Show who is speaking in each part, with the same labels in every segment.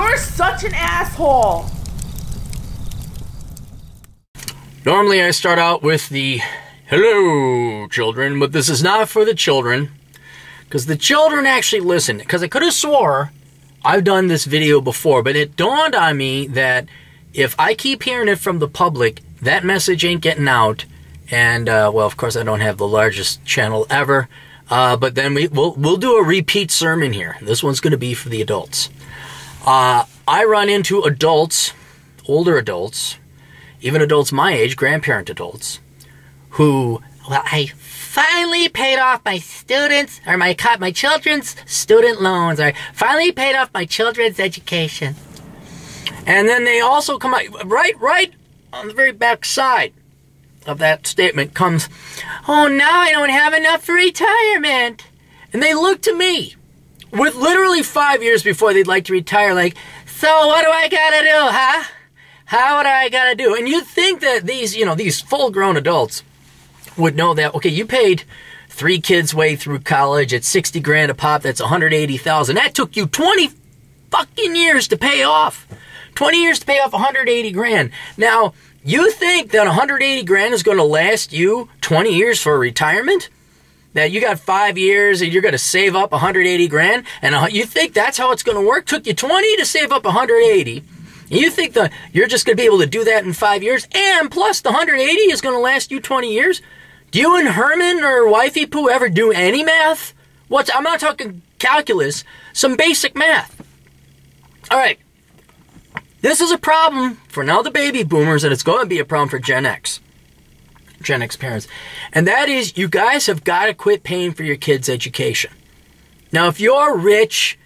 Speaker 1: You're such an asshole.
Speaker 2: Normally I start out with the hello children, but this is not for the children, because the children actually listen. Because I could have swore I've done this video before, but it dawned on me that if I keep hearing it from the public, that message ain't getting out. And well, of course I don't have the largest channel ever, but then we'll do a repeat sermon here. This one's going to be for the adults. I run into adults, older adults, even adults my age, grandparent adults, who, well, I finally paid off my students, or my children's student loans, or finally paid off my children's education. And then they also come out, right on the very back side of that statement comes, oh, now I don't have enough for retirement. And they look to me with literally 5 years before they'd like to retire, like, so what do I gotta do, huh? How would I gotta do? And you'd think that these full-grown adults would know that, okay, you paid 3 kids' way through college at 60 grand a pop, that's 180,000. That took you 20 fucking years to pay off. 20 years to pay off 180 grand. Now, you think that 180 grand is going to last you 20 years for retirement? That you got 5 years and you're going to save up 180 grand? And you think that's how it's going to work? Took you 20 to save up 180. And you think that you're just going to be able to do that in 5 years? And plus the 180 is going to last you 20 years? Do you and Herman or Wifey Poo ever do any math? I'm not talking calculus, some basic math. All right. This is a problem for now the baby boomers, and it's going to be a problem for Gen X parents. And that is, you guys have got to quit paying for your kids' education. Now, if you're rich,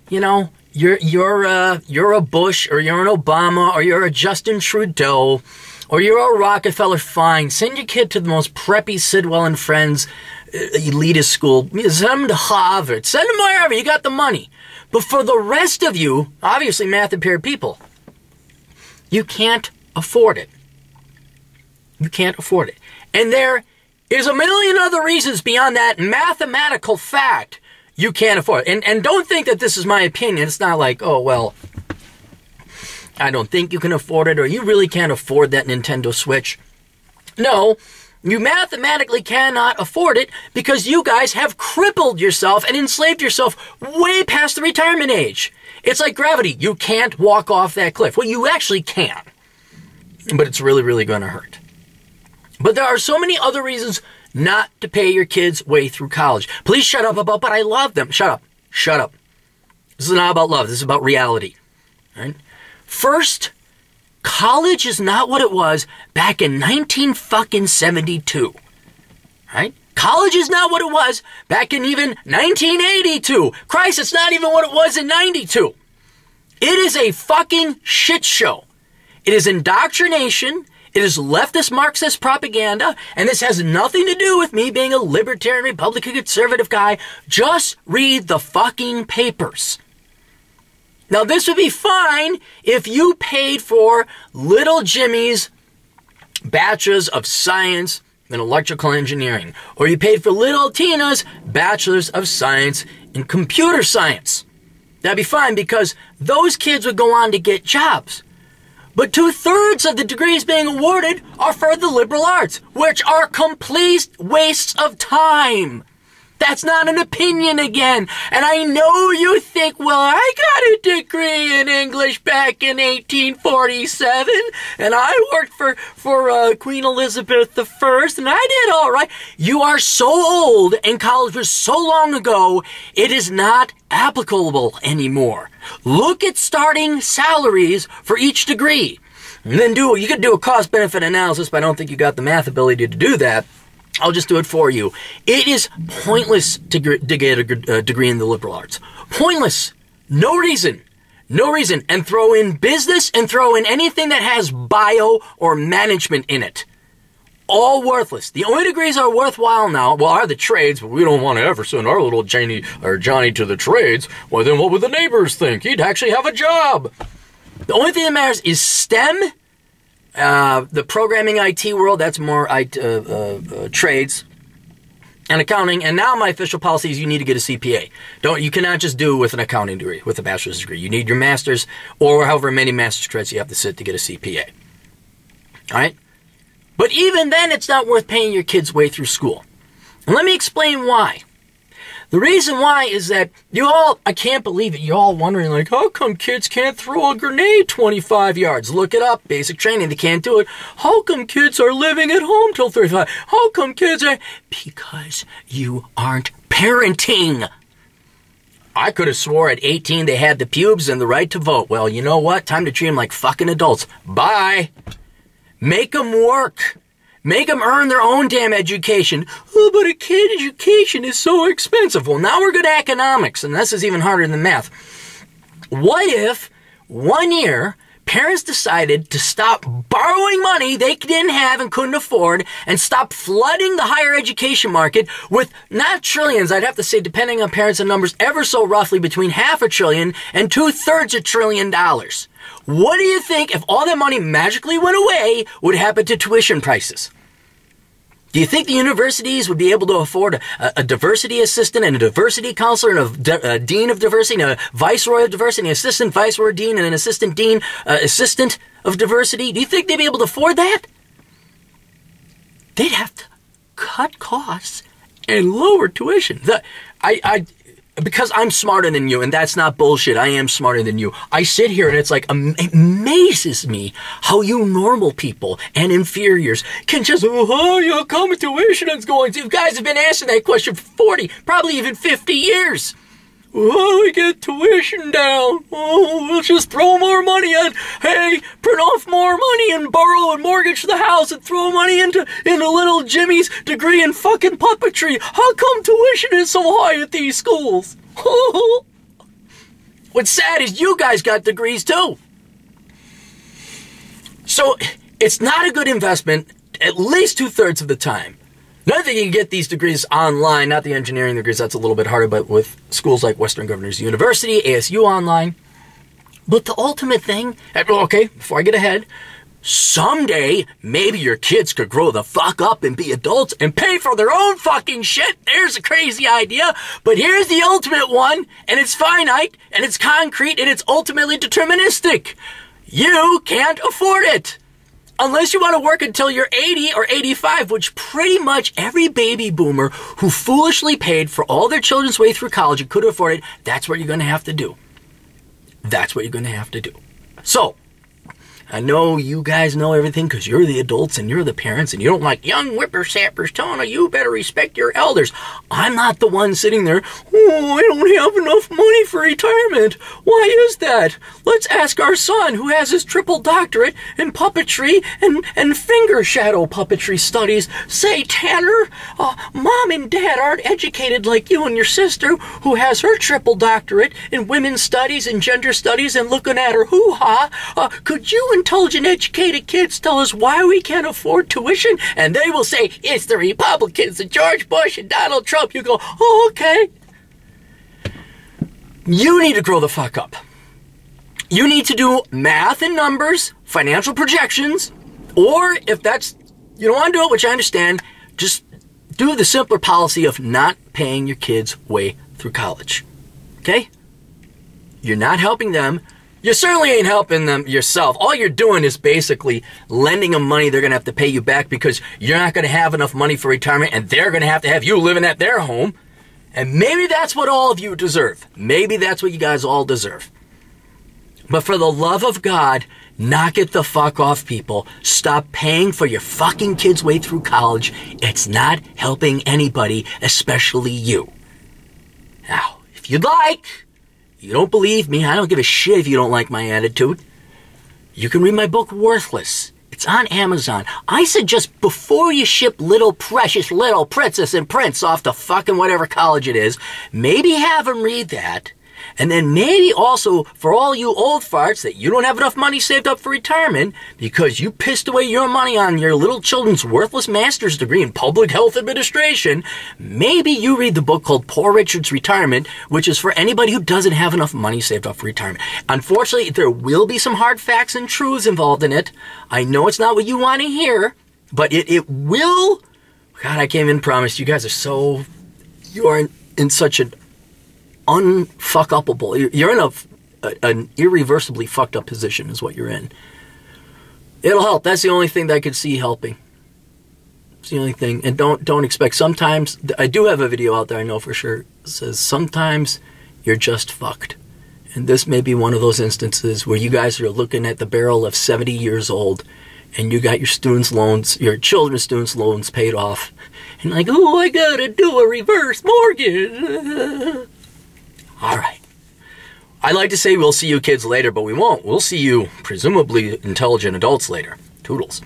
Speaker 2: you're a Bush, or you're an Obama, or you're a Justin Trudeau, or you're a Rockefeller, fine. Send your kid to the most preppy Sidwell and Friends elitist school. Send them to Harvard. Send them wherever. You got the money. But for the rest of you, obviously math-impaired people, you can't afford it. You can't afford it. And there is a million other reasons beyond that mathematical fact you can't afford it. And don't think that this is my opinion. It's not like, oh, well, I don't think you can afford it, or you really can't afford that Nintendo Switch. No, you mathematically cannot afford it because you guys have crippled yourself and enslaved yourself way past the retirement age. It's like gravity. You can't walk off that cliff. Well, you actually can, but it's really, really going to hurt. But there are so many other reasons not to pay your kids' way through college. Please shut up but I love them. Shut up. Shut up. This is not about love. This is about reality. Right? First, college is not what it was back in 1972. Right? College is not what it was back in even 1982. Christ, it's not even what it was in 92. It is a fucking shit show. It is indoctrination. It is leftist Marxist propaganda. And this has nothing to do with me being a libertarian, Republican, conservative guy. Just read the fucking papers. Now, this would be fine if you paid for little Jimmy's bachelor's of science in electrical engineering, or you paid for little Tina's bachelor's of science in computer science. That'd be fine because those kids would go on to get jobs. But 2/3 of the degrees being awarded are for the liberal arts, which are complete wastes of time. That's not an opinion again. And I know you think, well, I got a degree in English back in 1847, and I worked for Queen Elizabeth I, and I did all right. You are so old, and college was so long ago, it is not applicable anymore. Look at starting salaries for each degree. And then you could do a cost-benefit analysis, but I don't think you got the math ability to do that. I'll just do it for you. It is pointless to get a degree in the liberal arts. Pointless. No reason. No reason. And throw in business and throw in anything that has bio or management in it. All worthless. The only degrees are worthwhile now, well, are the trades, but we don't want to ever send our little Johnny to the trades. Well, then what would the neighbors think? He'd actually have a job. The only thing that matters is STEM. The programming IT world, that's more trades. and accounting, and now my official policy is you need to get a CPA. You cannot just do it with an accounting degree, with a bachelor's degree. You need your master's, or however many master's credits you have to sit to get a CPA. All right? But even then, it's not worth paying your kids' way through school. And let me explain why. The reason why is that I can't believe it, you're all wondering, like, how come kids can't throw a grenade 25 yards? Look it up, basic training, they can't do it. How come kids are living at home till 35? How come kids are... Because you aren't parenting. I could have swore at 18 they had the pubes and the right to vote. Well, you know what? Time to treat them like fucking adults. Bye. Make them work. Make them earn their own damn education. Oh, but a kid education is so expensive. Well, now we're good at economics, and this is even harder than math. What if 1 year parents decided to stop borrowing money they didn't have and couldn't afford and stop flooding the higher education market with not trillions, I'd have to say, depending on parents and numbers, ever so roughly between $500 billion and $2/3 trillion. What do you think, if all that money magically went away, would happen to tuition prices? Do you think the universities would be able to afford a diversity assistant and a diversity counselor and a dean of diversity and a viceroy of diversity, an assistant viceroy dean and an assistant dean, assistant of diversity? Do you think they'd be able to afford that? They'd have to cut costs and lower tuition. Because I'm smarter than you, and that's not bullshit. I am smarter than you. I sit here and it's like, it amazes me how you normal people and inferiors can just, how come tuition is going to? You guys have been asking that question for 40, probably even 50 years. Oh, we get tuition down. Oh, we'll just throw more money in. Hey, print off more money and borrow and mortgage the house and throw money into little Jimmy's degree in fucking puppetry. How come tuition is so high at these schools? What's sad is you guys got degrees too. So it's not a good investment at least 2/3 of the time. Another thing, you can get these degrees online, not the engineering degrees, that's a little bit harder, but with schools like Western Governors University, ASU online. But the ultimate thing, okay, before I get ahead, someday, maybe your kids could grow the fuck up and be adults and pay for their own fucking shit. There's a crazy idea, but here's the ultimate one, and it's finite, and it's concrete, and it's ultimately deterministic. You can't afford it. Unless you want to work until you're 80 or 85, which pretty much every baby boomer who foolishly paid for all their children's way through college and could afford it, that's what you're going to have to do. That's what you're going to have to do. So, I know you guys know everything because you're the adults and you're the parents and you don't like young whippersnappers telling you you better respect your elders. I'm not the one sitting there, oh, I don't have enough money for retirement. Why is that? Let's ask our son who has his triple doctorate in puppetry and finger shadow puppetry studies. Say, Tanner, Mom and Dad aren't educated like you and your sister who has her triple doctorate in women's studies and gender studies and looking at her hoo-ha. Could you intelligent, educated kids tell us why we can't afford tuition? And they will say, it's the Republicans and George Bush and Donald Trump. You go, oh, okay. You need to grow the fuck up. You need to do math and numbers, financial projections, or if you don't want to do it, which I understand, just do the simpler policy of not paying your kids' way through college. Okay? You're not helping them. You certainly ain't helping them yourself. All you're doing is basically lending them money they're going to have to pay you back because you're not going to have enough money for retirement and they're going to have you living at their home. And maybe that's what all of you deserve. Maybe that's what you guys all deserve. But for the love of God, knock it the fuck off, people. Stop paying for your fucking kids' way through college. It's not helping anybody, especially you. Now, if you'd like... You don't believe me? I don't give a shit if you don't like my attitude. You can read my book, Worthless. It's on Amazon. I suggest before you ship little precious little princess and prince off to fucking whatever college it is, maybe have them read that. And then maybe also for all you old farts that you don't have enough money saved up for retirement because you pissed away your money on your little children's worthless master's degree in public health administration, maybe you read the book called Poor Richard's Retirement, which is for anybody who doesn't have enough money saved up for retirement. Unfortunately, there will be some hard facts and truths involved in it. I know it's not what you want to hear, but it will God, I can't even promise. You guys are so... You are in such an unfuck-upable... You're in an irreversibly fucked up position is what you're in. It'll help. That's the only thing that I could see helping. It's the only thing. And don't expect. Sometimes, I do have a video out there I know for sure. It says, sometimes you're just fucked. And this may be one of those instances where you guys are looking at the barrel of 70 years old and you got your students' loans, your children's students' loans paid off. And like, oh, I gotta do a reverse mortgage. All right. I'd like to say we'll see you kids later, but we won't. We'll see you, presumably intelligent adults, later. Toodles.